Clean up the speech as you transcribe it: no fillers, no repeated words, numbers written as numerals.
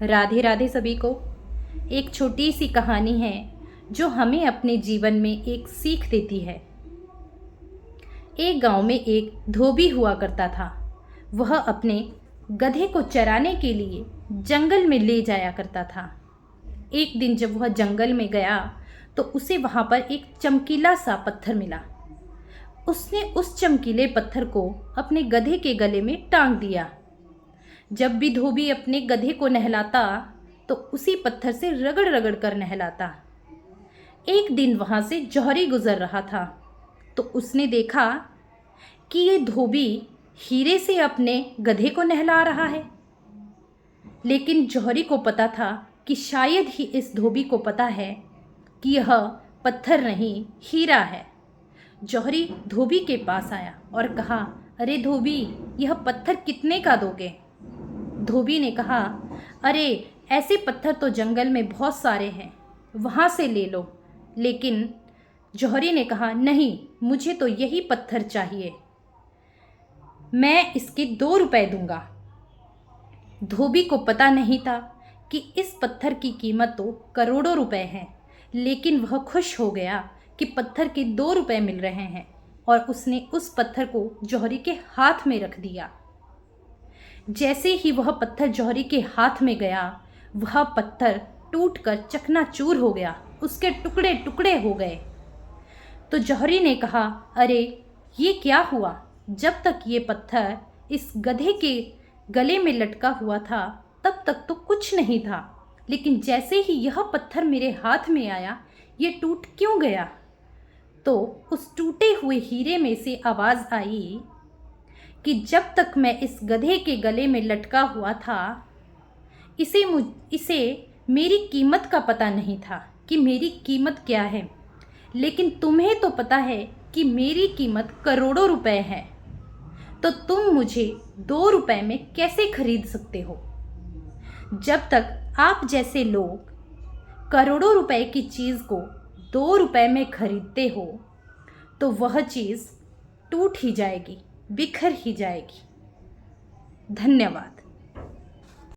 राधे राधे सभी को। एक छोटी सी कहानी है जो हमें अपने जीवन में एक सीख देती है। एक गांव में एक धोबी हुआ करता था। वह अपने गधे को चराने के लिए जंगल में ले जाया करता था। एक दिन जब वह जंगल में गया तो उसे वहाँ पर एक चमकीला सा पत्थर मिला। उसने उस चमकीले पत्थर को अपने गधे के गले में टांग दिया। जब भी धोबी अपने गधे को नहलाता तो उसी पत्थर से रगड़ रगड़ कर नहलाता। एक दिन वहाँ से जौहरी गुजर रहा था तो उसने देखा कि ये धोबी हीरे से अपने गधे को नहला रहा है। लेकिन जौहरी को पता था कि शायद ही इस धोबी को पता है कि यह पत्थर नहीं हीरा है। जौहरी धोबी के पास आया और कहा, अरे धोबी, यह पत्थर कितने का दोगे? धोबी ने कहा, अरे ऐसे पत्थर तो जंगल में बहुत सारे हैं, वहाँ से ले लो। लेकिन जौहरी ने कहा, नहीं, मुझे तो यही पत्थर चाहिए, मैं इसके 2 रुपए दूंगा। धोबी को पता नहीं था कि इस पत्थर की कीमत तो करोड़ों रुपए है, लेकिन वह खुश हो गया कि पत्थर के 2 रुपए मिल रहे हैं और उसने उस पत्थर को जौहरी के हाथ में रख दिया। जैसे ही वह पत्थर जौहरी के हाथ में गया, वह पत्थर टूटकर चकनाचूर हो गया, उसके टुकड़े टुकड़े हो गए। तो जौहरी ने कहा, अरे ये क्या हुआ? जब तक ये पत्थर इस गधे के गले में लटका हुआ था तब तक तो कुछ नहीं था, लेकिन जैसे ही यह पत्थर मेरे हाथ में आया, ये टूट क्यों गया? तो उस टूटे हुए हीरे में से आवाज़ आई कि जब तक मैं इस गधे के गले में लटका हुआ था, इसे मेरी कीमत का पता नहीं था कि मेरी कीमत क्या है, लेकिन तुम्हें तो पता है कि मेरी कीमत करोड़ों रुपए है, तो तुम मुझे 2 रुपए में कैसे खरीद सकते हो? जब तक आप जैसे लोग करोड़ों रुपए की चीज़ को 2 रुपए में खरीदते हो तो वह चीज़ टूट ही जाएगी, बिखर ही जाएगी। धन्यवाद।